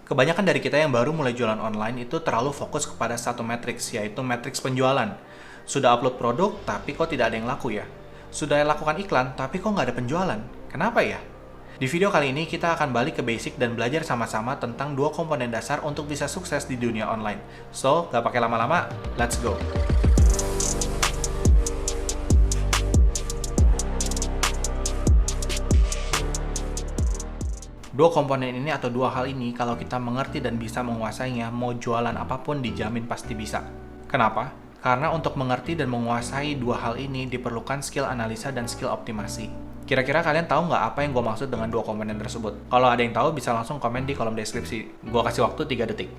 Kebanyakan dari kita yang baru mulai jualan online itu terlalu fokus kepada satu matriks, yaitu matriks penjualan. Sudah upload produk, tapi kok tidak ada yang laku ya? Sudah lakukan iklan, tapi kok nggak ada penjualan? Kenapa ya? Di video kali ini kita akan balik ke basic dan belajar sama-sama tentang dua komponen dasar untuk bisa sukses di dunia online. So, nggak pakai lama-lama, let's go! Dua komponen ini atau dua hal ini kalau kita mengerti dan bisa menguasainya, mau jualan apapun dijamin pasti bisa. Kenapa? Karena untuk mengerti dan menguasai dua hal ini diperlukan skill analisa dan skill optimasi. Kira-kira kalian tahu nggak apa yang gue maksud dengan dua komponen tersebut? Kalau ada yang tahu bisa langsung komen di kolom deskripsi. Gue kasih waktu 3 detik.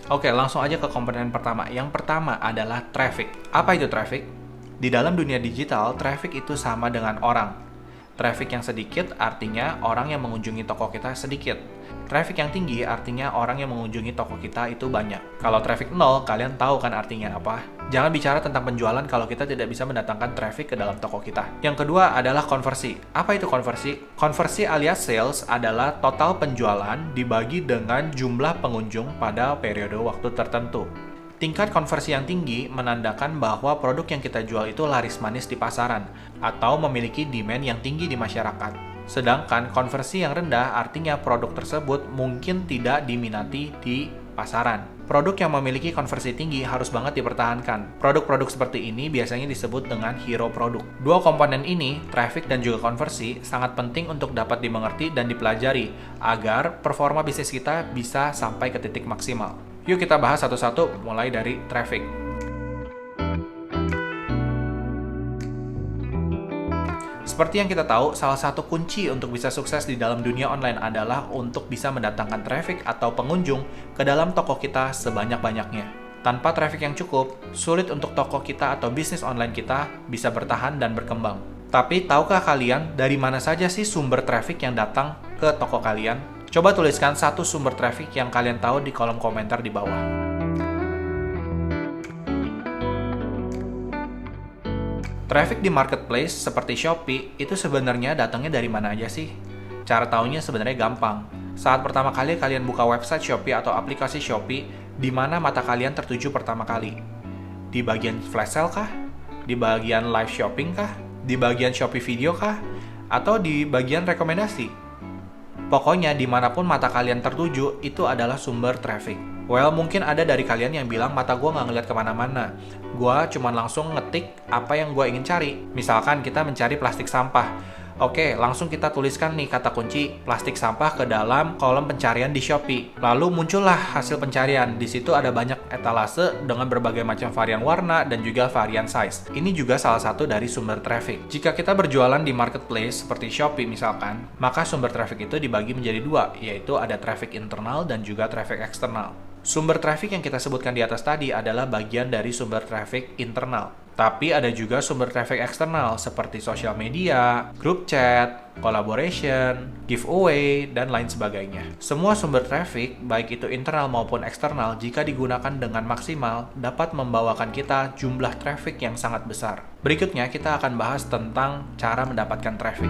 Oke, langsung aja ke komponen pertama. Yang pertama adalah traffic. Apa itu traffic? Di dalam dunia digital, traffic itu sama dengan orang. Traffic yang sedikit artinya orang yang mengunjungi toko kita sedikit. Traffic yang tinggi artinya orang yang mengunjungi toko kita itu banyak. Kalau traffic 0, kalian tahu kan artinya apa? Jangan bicara tentang penjualan kalau kita tidak bisa mendatangkan traffic ke dalam toko kita. Yang kedua adalah konversi. Apa itu konversi? Konversi alias sales adalah total penjualan dibagi dengan jumlah pengunjung pada periode waktu tertentu. Tingkat konversi yang tinggi menandakan bahwa produk yang kita jual itu laris manis di pasaran atau memiliki demand yang tinggi di masyarakat. Sedangkan konversi yang rendah artinya produk tersebut mungkin tidak diminati di pasaran. Produk yang memiliki konversi tinggi harus banget dipertahankan. Produk-produk seperti ini biasanya disebut dengan hero produk. Dua komponen ini, traffic dan juga konversi, sangat penting untuk dapat dimengerti dan dipelajari agar performa bisnis kita bisa sampai ke titik maksimal. Yuk kita bahas satu-satu, mulai dari traffic. Seperti yang kita tahu, salah satu kunci untuk bisa sukses di dalam dunia online adalah untuk bisa mendatangkan traffic atau pengunjung ke dalam toko kita sebanyak-banyaknya. Tanpa traffic yang cukup, sulit untuk toko kita atau bisnis online kita bisa bertahan dan berkembang. Tapi tahukah kalian dari mana saja sih sumber traffic yang datang ke toko kalian? Coba tuliskan satu sumber traffic yang kalian tahu di kolom komentar di bawah. Traffic di marketplace seperti Shopee itu sebenarnya datangnya dari mana aja sih? Cara taunya sebenarnya gampang. Saat pertama kali kalian buka website Shopee atau aplikasi Shopee, di mana mata kalian tertuju pertama kali? Di bagian flash sale kah? Di bagian live shopping kah? Di bagian Shopee video kah? Atau di bagian rekomendasi? Pokoknya dimanapun mata kalian tertuju, itu adalah sumber traffic. Well, mungkin ada dari kalian yang bilang mata gue nggak ngeliat kemana-mana. Gue cuma langsung ngetik apa yang gue ingin cari. Misalkan kita mencari plastik sampah. Oke, langsung kita tuliskan nih kata kunci plastik sampah ke dalam kolom pencarian di Shopee. Lalu muncullah hasil pencarian. Di situ ada banyak etalase dengan berbagai macam varian warna dan juga varian size. Ini juga salah satu dari sumber traffic. Jika kita berjualan di marketplace seperti Shopee misalkan, maka sumber traffic itu dibagi menjadi dua, yaitu ada traffic internal dan juga traffic eksternal. Sumber traffic yang kita sebutkan di atas tadi adalah bagian dari sumber traffic internal. Tapi ada juga sumber traffic eksternal seperti sosial media, grup chat, collaboration, giveaway, dan lain sebagainya. Semua sumber traffic, baik itu internal maupun eksternal, jika digunakan dengan maksimal, dapat membawakan kita jumlah traffic yang sangat besar. Berikutnya kita akan bahas tentang cara mendapatkan traffic.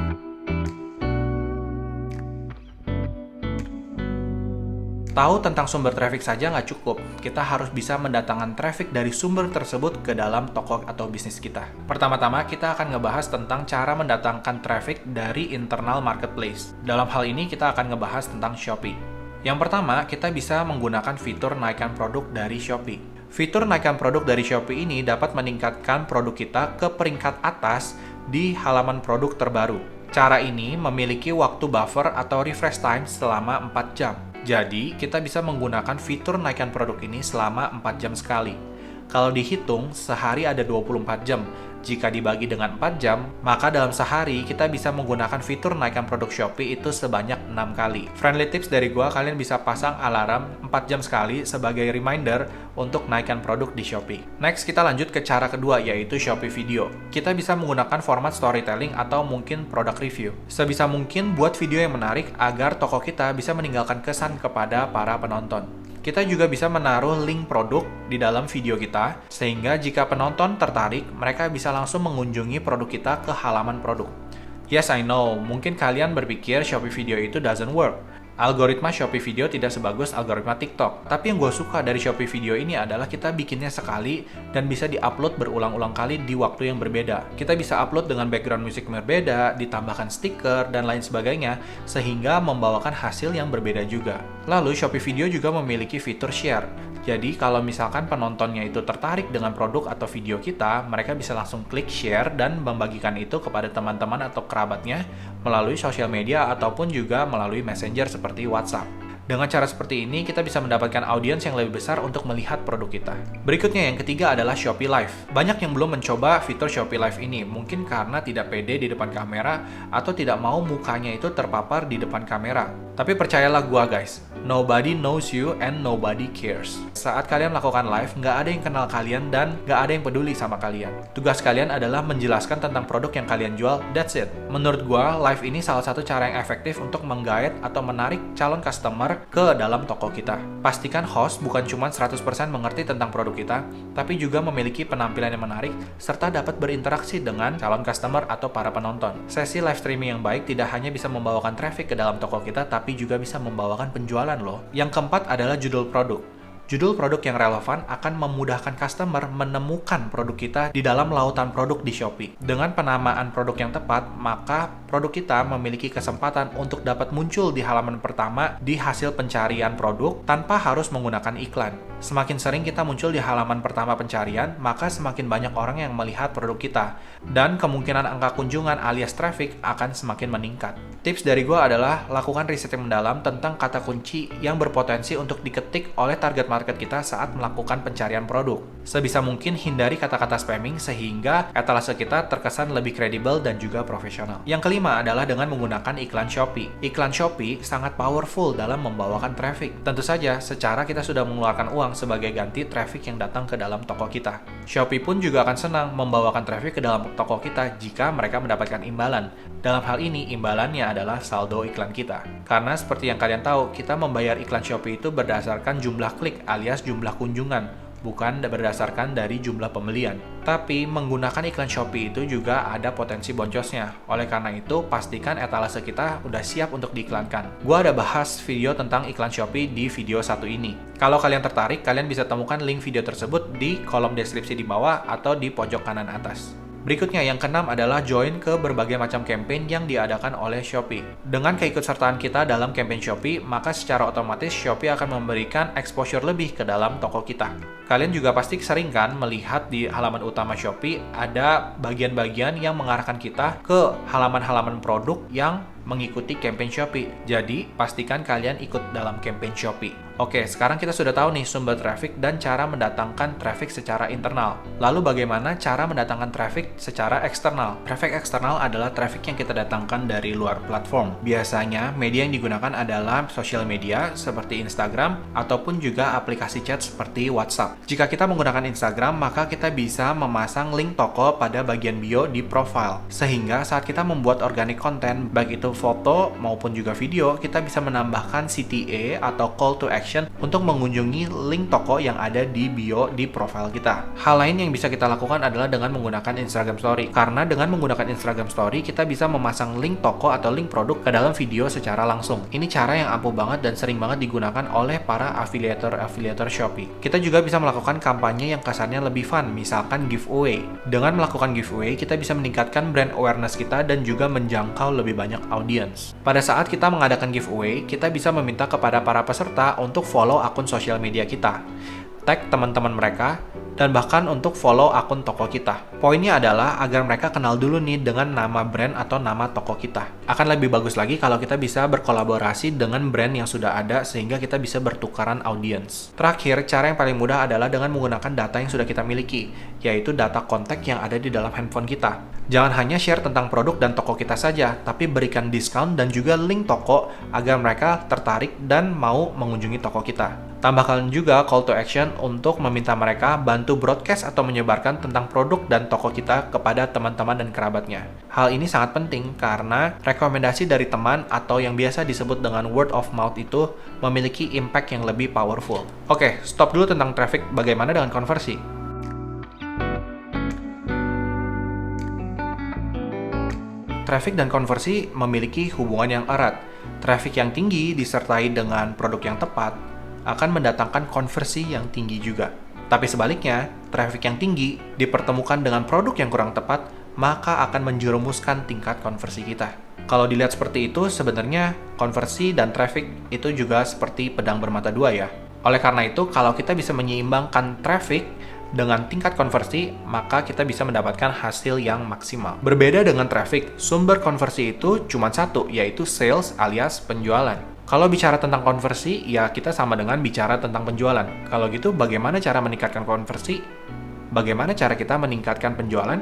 Tahu tentang sumber traffic saja nggak cukup, kita harus bisa mendatangkan traffic dari sumber tersebut ke dalam toko atau bisnis kita. Pertama-tama, kita akan ngebahas tentang cara mendatangkan traffic dari internal marketplace. Dalam hal ini, kita akan ngebahas tentang Shopee. Yang pertama, kita bisa menggunakan fitur naikkan produk dari Shopee. Fitur naikkan produk dari Shopee ini dapat meningkatkan produk kita ke peringkat atas di halaman produk terbaru. Cara ini memiliki waktu buffer atau refresh time selama 4 jam. Jadi, kita bisa menggunakan fitur naikkan produk ini selama 4 jam sekali. Kalau dihitung, sehari ada 24 jam. Jika dibagi dengan 4 jam, maka dalam sehari kita bisa menggunakan fitur naikkan produk Shopee itu sebanyak 6 kali. Friendly tips dari gua, kalian bisa pasang alarm 4 jam sekali sebagai reminder untuk naikkan produk di Shopee. Next, kita lanjut ke cara kedua, yaitu Shopee Video. Kita bisa menggunakan format storytelling atau mungkin product review. Sebisa mungkin buat video yang menarik agar toko kita bisa meninggalkan kesan kepada para penonton. Kita juga bisa menaruh link produk di dalam video kita, sehingga jika penonton tertarik, mereka bisa langsung mengunjungi produk kita ke halaman produk. Yes, I know. Mungkin kalian berpikir Shopee Video itu doesn't work. Algoritma Shopee Video tidak sebagus algoritma TikTok. Tapi yang gue suka dari Shopee Video ini adalah kita bikinnya sekali dan bisa diupload berulang-ulang kali di waktu yang berbeda. Kita bisa upload dengan background musik yang berbeda, ditambahkan stiker, dan lain sebagainya, sehingga membawakan hasil yang berbeda juga. Lalu Shopee Video juga memiliki fitur share. Jadi kalau misalkan penontonnya itu tertarik dengan produk atau video kita, mereka bisa langsung klik share dan membagikan itu kepada teman-teman atau kerabatnya melalui sosial media ataupun juga melalui messenger seperti WhatsApp. Dengan cara seperti ini, kita bisa mendapatkan audiens yang lebih besar untuk melihat produk kita. Berikutnya yang ketiga adalah Shopee Live. Banyak yang belum mencoba fitur Shopee Live ini, mungkin karena tidak pede di depan kamera atau tidak mau mukanya itu terpapar di depan kamera. Tapi percayalah gua guys, nobody knows you and nobody cares. Saat kalian melakukan live, nggak ada yang kenal kalian dan nggak ada yang peduli sama kalian. Tugas kalian adalah menjelaskan tentang produk yang kalian jual, that's it. Menurut gua, live ini salah satu cara yang efektif untuk menggait atau menarik calon customer ke dalam toko kita. Pastikan host bukan cuma 100% mengerti tentang produk kita, tapi juga memiliki penampilan yang menarik, serta dapat berinteraksi dengan calon customer atau para penonton. Sesi live streaming yang baik tidak hanya bisa membawakan traffic ke dalam toko kita, tapi juga bisa membawakan penjualan loh. Yang keempat adalah judul produk. Judul produk yang relevan akan memudahkan customer menemukan produk kita di dalam lautan produk di Shopee. Dengan penamaan produk yang tepat, maka produk kita memiliki kesempatan untuk dapat muncul di halaman pertama di hasil pencarian produk tanpa harus menggunakan iklan. Semakin sering kita muncul di halaman pertama pencarian, maka semakin banyak orang yang melihat produk kita, dan kemungkinan angka kunjungan alias traffic akan semakin meningkat. Tips dari gue adalah lakukan riset yang mendalam tentang kata kunci yang berpotensi untuk diketik oleh target market kita saat melakukan pencarian produk. Sebisa mungkin hindari kata-kata spamming sehingga etalase kita terkesan lebih kredibel dan juga profesional. Yang kelima adalah dengan menggunakan iklan Shopee. Iklan Shopee sangat powerful dalam membawakan traffic. Tentu saja, secara kita sudah mengeluarkan uang sebagai ganti traffic yang datang ke dalam toko kita. Shopee pun juga akan senang membawakan traffic ke dalam toko kita jika mereka mendapatkan imbalan. Dalam hal ini, imbalannya adalah saldo iklan kita. Karena seperti yang kalian tahu, kita membayar iklan Shopee itu berdasarkan jumlah klik alias jumlah kunjungan, bukan berdasarkan dari jumlah pembelian. Tapi menggunakan iklan Shopee itu juga ada potensi boncosnya. Oleh karena itu, pastikan etalase kita udah siap untuk diiklankan. Gua ada bahas video tentang iklan Shopee di video satu ini. Kalau kalian tertarik, kalian bisa temukan link video tersebut di kolom deskripsi di bawah atau di pojok kanan atas. Berikutnya yang keenam adalah join ke berbagai macam campaign yang diadakan oleh Shopee. Dengan keikutsertaan kita dalam campaign Shopee, maka secara otomatis Shopee akan memberikan exposure lebih ke dalam toko kita. Kalian juga pasti sering kan melihat di halaman utama Shopee ada bagian-bagian yang mengarahkan kita ke halaman-halaman produk yang mengikuti campaign Shopee. Jadi, pastikan kalian ikut dalam campaign Shopee. Oke, sekarang kita sudah tahu nih sumber traffic dan cara mendatangkan traffic secara internal. Lalu bagaimana cara mendatangkan traffic secara eksternal? Traffic eksternal adalah traffic yang kita datangkan dari luar platform. Biasanya, media yang digunakan adalah sosial media seperti Instagram ataupun juga aplikasi chat seperti WhatsApp. Jika kita menggunakan Instagram, maka kita bisa memasang link toko pada bagian bio di profile. Sehingga saat kita membuat organic content, baik itu foto maupun juga video, kita bisa menambahkan CTA atau call to action untuk mengunjungi link toko yang ada di bio di profile kita. Hal lain yang bisa kita lakukan adalah dengan menggunakan Instagram Story. Karena dengan menggunakan Instagram Story, kita bisa memasang link toko atau link produk ke dalam video secara langsung. Ini cara yang ampuh banget dan sering banget digunakan oleh para afiliator Shopee. Kita juga bisa melakukan kampanye yang kasarnya lebih fun, misalkan giveaway. Dengan melakukan giveaway, kita bisa meningkatkan brand awareness kita dan juga menjangkau lebih banyak audience. Pada saat kita mengadakan giveaway, kita bisa meminta kepada para peserta untuk follow akun sosial media kita, tag teman-teman mereka, dan bahkan untuk follow akun toko kita. Poinnya adalah agar mereka kenal dulu nih dengan nama brand atau nama toko kita. Akan lebih bagus lagi kalau kita bisa berkolaborasi dengan brand yang sudah ada sehingga kita bisa bertukaran audience. Terakhir, cara yang paling mudah adalah dengan menggunakan data yang sudah kita miliki, yaitu data kontak yang ada di dalam handphone kita. Jangan hanya share tentang produk dan toko kita saja, tapi berikan diskon dan juga link toko agar mereka tertarik dan mau mengunjungi toko kita. Tambahkan juga call to action untuk meminta mereka bantu broadcast atau menyebarkan tentang produk dan toko kita kepada teman-teman dan kerabatnya. Hal ini sangat penting karena rekomendasi dari teman atau yang biasa disebut dengan word of mouth itu memiliki impact yang lebih powerful. Oke, stop dulu tentang traffic. Bagaimana dengan konversi? Traffic dan konversi memiliki hubungan yang erat. Traffic yang tinggi disertai dengan produk yang tepat akan mendatangkan konversi yang tinggi juga. Tapi sebaliknya, traffic yang tinggi dipertemukan dengan produk yang kurang tepat, maka akan menjerumuskan tingkat konversi kita. Kalau dilihat seperti itu, sebenarnya konversi dan traffic itu juga seperti pedang bermata dua ya. Oleh karena itu, kalau kita bisa menyeimbangkan traffic dengan tingkat konversi, maka kita bisa mendapatkan hasil yang maksimal. Berbeda dengan traffic, sumber konversi itu cuma satu, yaitu sales alias penjualan. Kalau bicara tentang konversi, ya kita sama dengan bicara tentang penjualan. Kalau gitu, bagaimana cara meningkatkan konversi? Bagaimana cara kita meningkatkan penjualan?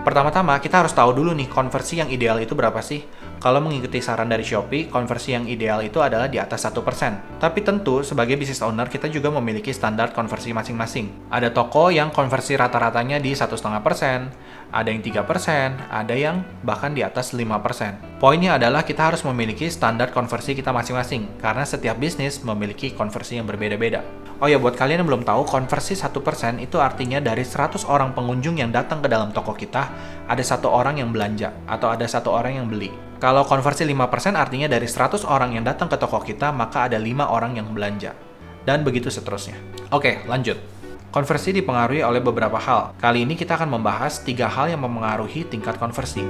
Pertama-tama, kita harus tahu dulu nih, konversi yang ideal itu berapa sih? Kalau mengikuti saran dari Shopee, konversi yang ideal itu adalah di atas 1%. Tapi tentu, sebagai business owner, kita juga memiliki standar konversi masing-masing. Ada toko yang konversi rata-ratanya di 1,5%, ada yang 3%, ada yang bahkan di atas 5%. Poinnya adalah kita harus memiliki standar konversi kita masing-masing, karena setiap bisnis memiliki konversi yang berbeda-beda. Oh ya, buat kalian yang belum tahu, konversi 1% itu artinya dari 100 orang pengunjung yang datang ke dalam toko kita, ada 1 orang yang belanja, atau ada 1 orang yang beli. Kalau konversi 5% artinya dari 100 orang yang datang ke toko kita, maka ada 5 orang yang belanja. Dan begitu seterusnya. Oke, lanjut. Konversi dipengaruhi oleh beberapa hal. Kali ini kita akan membahas 3 hal yang memengaruhi tingkat konversi.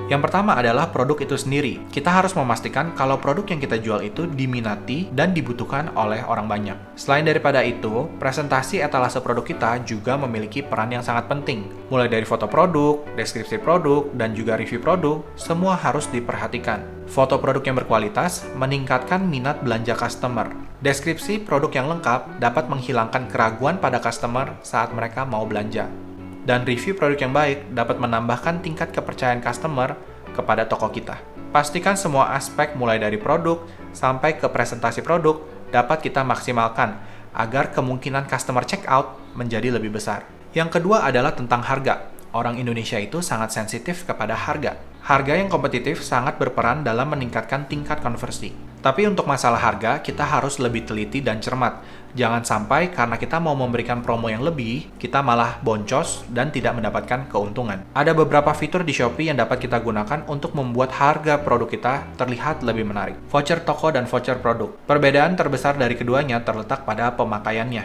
Yang pertama adalah produk itu sendiri. Kita harus memastikan kalau produk yang kita jual itu diminati dan dibutuhkan oleh orang banyak. Selain daripada itu, presentasi etalase produk kita juga memiliki peran yang sangat penting. Mulai dari foto produk, deskripsi produk, dan juga review produk, semua harus diperhatikan. Foto produk yang berkualitas meningkatkan minat belanja customer. Deskripsi produk yang lengkap dapat menghilangkan keraguan pada customer saat mereka mau belanja. Dan review produk yang baik dapat menambahkan tingkat kepercayaan customer kepada toko kita. Pastikan semua aspek mulai dari produk sampai ke presentasi produk dapat kita maksimalkan agar kemungkinan customer check out menjadi lebih besar. Yang kedua adalah tentang harga. Orang Indonesia itu sangat sensitif kepada harga. Harga yang kompetitif sangat berperan dalam meningkatkan tingkat konversi. Tapi untuk masalah harga, kita harus lebih teliti dan cermat. Jangan sampai karena kita mau memberikan promo yang lebih, kita malah boncos dan tidak mendapatkan keuntungan. Ada beberapa fitur di Shopee yang dapat kita gunakan untuk membuat harga produk kita terlihat lebih menarik. Voucher toko dan voucher produk. Perbedaan terbesar dari keduanya terletak pada pemakaiannya.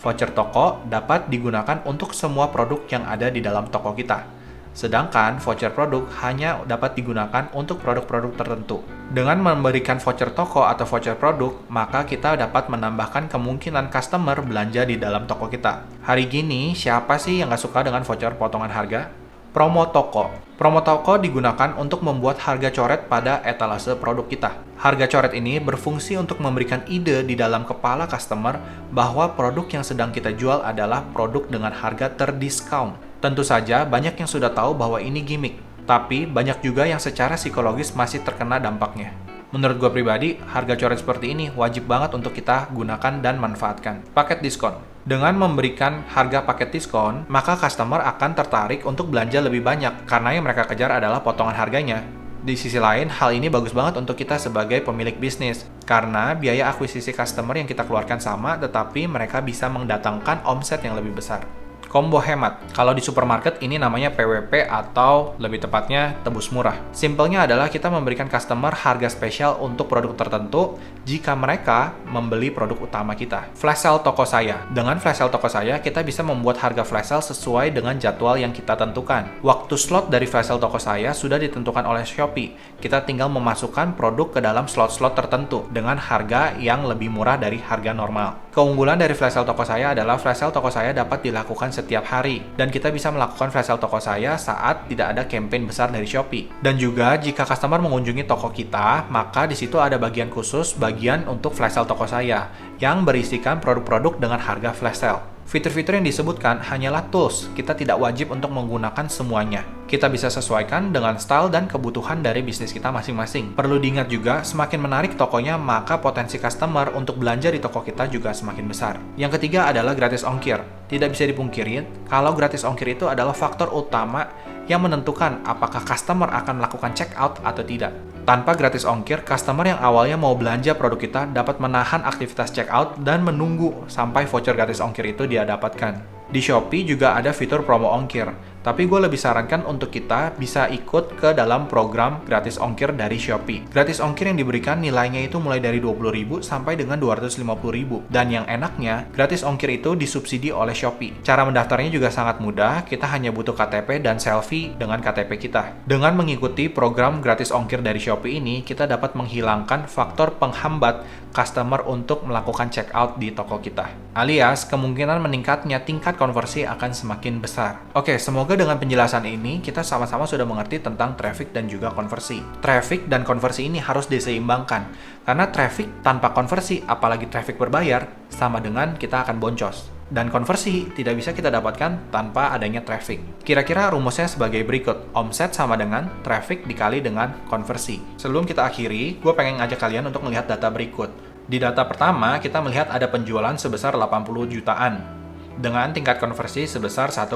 Voucher toko dapat digunakan untuk semua produk yang ada di dalam toko kita. Sedangkan voucher produk hanya dapat digunakan untuk produk-produk tertentu. Dengan memberikan voucher toko atau voucher produk, maka kita dapat menambahkan kemungkinan customer belanja di dalam toko kita. Hari gini, siapa sih yang nggak suka dengan voucher potongan harga? Promo toko. Promo toko digunakan untuk membuat harga coret pada etalase produk kita. Harga coret ini berfungsi untuk memberikan ide di dalam kepala customer bahwa produk yang sedang kita jual adalah produk dengan harga terdiskon. Tentu saja, banyak yang sudah tahu bahwa ini gimmick, tapi banyak juga yang secara psikologis masih terkena dampaknya. Menurut gue pribadi, harga coret seperti ini wajib banget untuk kita gunakan dan manfaatkan. Paket diskon. Dengan memberikan harga paket diskon, maka customer akan tertarik untuk belanja lebih banyak, karena yang mereka kejar adalah potongan harganya. Di sisi lain, hal ini bagus banget untuk kita sebagai pemilik bisnis, karena biaya akuisisi customer yang kita keluarkan sama, tetapi mereka bisa mendatangkan omset yang lebih besar. Combo hemat. Kalau di supermarket ini namanya PWP atau lebih tepatnya tebus murah. Simpelnya adalah kita memberikan customer harga spesial untuk produk tertentu jika mereka membeli produk utama kita. Flash sale toko saya. Dengan flash sale toko saya, kita bisa membuat harga flash sale sesuai dengan jadwal yang kita tentukan. Waktu slot dari flash sale toko saya sudah ditentukan oleh Shopee. Kita tinggal memasukkan produk ke dalam slot-slot tertentu dengan harga yang lebih murah dari harga normal. Keunggulan dari flash sale toko saya adalah flash sale toko saya dapat dilakukan setiap hari, dan kita bisa melakukan flash sale toko saya saat tidak ada campaign besar dari Shopee. Dan juga jika customer mengunjungi toko kita, maka di situ ada bagian khusus, bagian untuk flash sale toko saya yang berisikan produk-produk dengan harga flash sale. Fitur-fitur yang disebutkan hanyalah tools, kita tidak wajib untuk menggunakan semuanya. Kita bisa sesuaikan dengan style dan kebutuhan dari bisnis kita masing-masing. Perlu diingat juga, semakin menarik tokonya, maka potensi customer untuk belanja di toko kita juga semakin besar. Yang ketiga adalah gratis ongkir. Tidak bisa dipungkiri, kalau gratis ongkir itu adalah faktor utama yang menentukan apakah customer akan melakukan check out atau tidak. Tanpa gratis ongkir, customer yang awalnya mau belanja produk kita dapat menahan aktivitas checkout dan menunggu sampai voucher gratis ongkir itu dia dapatkan. Di Shopee juga ada fitur promo ongkir, tapi gue lebih sarankan untuk kita bisa ikut ke dalam program gratis ongkir dari Shopee. Gratis ongkir yang diberikan nilainya itu mulai dari 20.000 sampai dengan 250.000. Dan yang enaknya, gratis ongkir itu disubsidi oleh Shopee. Cara mendaftarnya juga sangat mudah, kita hanya butuh KTP dan selfie dengan KTP kita. Dengan mengikuti program gratis ongkir dari Shopee ini, kita dapat menghilangkan faktor penghambat customer untuk melakukan checkout di toko kita. Alias, kemungkinan meningkatnya tingkat konversi akan semakin besar. Oke, semoga dengan penjelasan ini kita sama-sama sudah mengerti tentang traffic dan juga konversi. Traffic dan konversi ini harus diseimbangkan, karena traffic tanpa konversi, apalagi traffic berbayar, sama dengan kita akan boncos. Dan konversi tidak bisa kita dapatkan tanpa adanya traffic. Kira-kira rumusnya sebagai berikut. Omset sama dengan traffic dikali dengan konversi. Sebelum kita akhiri, gue pengen ngajak kalian untuk melihat data berikut. Di data pertama, kita melihat ada penjualan sebesar 80 jutaan dengan tingkat konversi sebesar 1,2%.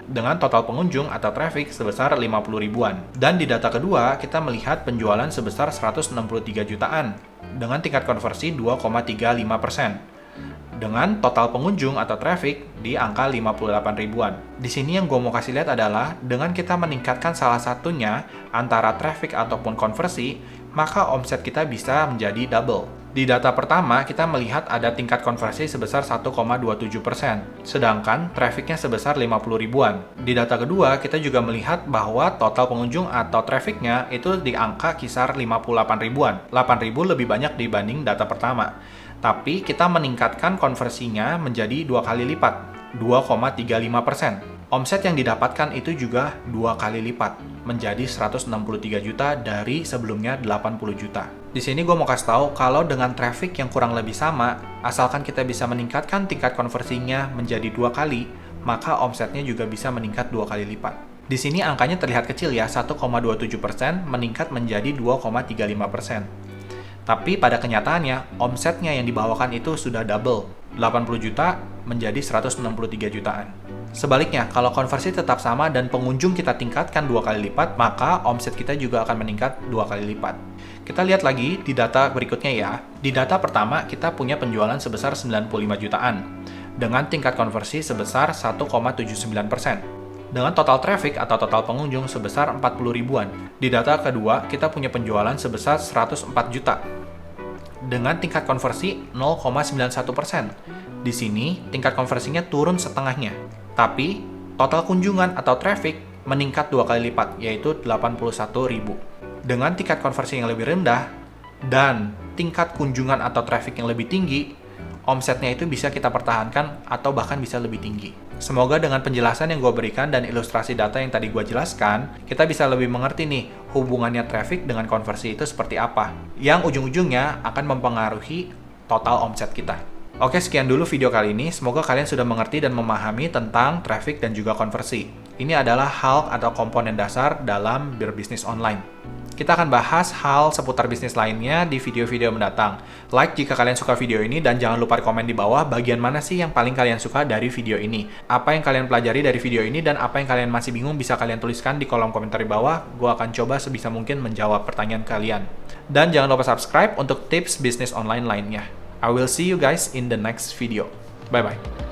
Dengan total pengunjung atau traffic sebesar 50 ribuan. Dan di data kedua, kita melihat penjualan sebesar 163 jutaan dengan tingkat konversi 2,35%. Dengan total pengunjung atau traffic di angka 58 ribuan. Di sini yang gue mau kasih lihat adalah dengan kita meningkatkan salah satunya antara traffic ataupun konversi, maka omset kita bisa menjadi double. Di data pertama, kita melihat ada tingkat konversi sebesar 1,27%, sedangkan trafficnya sebesar 50 ribuan. Di data kedua, kita juga melihat bahwa total pengunjung atau trafficnya itu di angka kisar 58 ribuan. 8 ribu lebih banyak dibanding data pertama. Tapi kita meningkatkan konversinya menjadi 2 kali lipat, 2,35%. Omset yang didapatkan itu juga 2 kali lipat, menjadi 163 juta dari sebelumnya 80 juta. Di sini gue mau kasih tahu kalau dengan traffic yang kurang lebih sama, asalkan kita bisa meningkatkan tingkat konversinya menjadi 2 kali, maka omsetnya juga bisa meningkat 2 kali lipat. Di sini angkanya terlihat kecil ya, 1,27% meningkat menjadi 2,35%. Tapi pada kenyataannya, omsetnya yang dibawakan itu sudah double, 80 juta menjadi 163 jutaan. Sebaliknya, kalau konversi tetap sama dan pengunjung kita tingkatkan 2 kali lipat, maka omset kita juga akan meningkat 2 kali lipat. Kita lihat lagi di data berikutnya ya. Di data pertama, kita punya penjualan sebesar 95 jutaan, dengan tingkat konversi sebesar 1,79%. Dengan total traffic atau total pengunjung sebesar 40 ribuan. Di data kedua, kita punya penjualan sebesar 104 juta dengan tingkat konversi 0,91%. Di sini, tingkat konversinya turun setengahnya. Tapi, total kunjungan atau traffic meningkat 2 kali lipat, yaitu 81 ribu. Dengan tingkat konversi yang lebih rendah dan tingkat kunjungan atau traffic yang lebih tinggi, omsetnya itu bisa kita pertahankan atau bahkan bisa lebih tinggi. Semoga dengan penjelasan yang gue berikan dan ilustrasi data yang tadi gue jelaskan, kita bisa lebih mengerti nih hubungannya traffic dengan konversi itu seperti apa, yang ujung-ujungnya akan mempengaruhi total omset kita. Oke, sekian dulu video kali ini. Semoga kalian sudah mengerti dan memahami tentang traffic dan juga konversi. Ini adalah hal atau komponen dasar dalam berbisnis online. Kita akan bahas hal seputar bisnis lainnya di video-video mendatang. Like jika kalian suka video ini dan jangan lupa komen di bawah bagian mana sih yang paling kalian suka dari video ini. Apa yang kalian pelajari dari video ini dan apa yang kalian masih bingung bisa kalian tuliskan di kolom komentar di bawah. Gue akan coba sebisa mungkin menjawab pertanyaan kalian. Dan jangan lupa subscribe untuk tips bisnis online lainnya. I will see you guys in the next video. Bye-bye.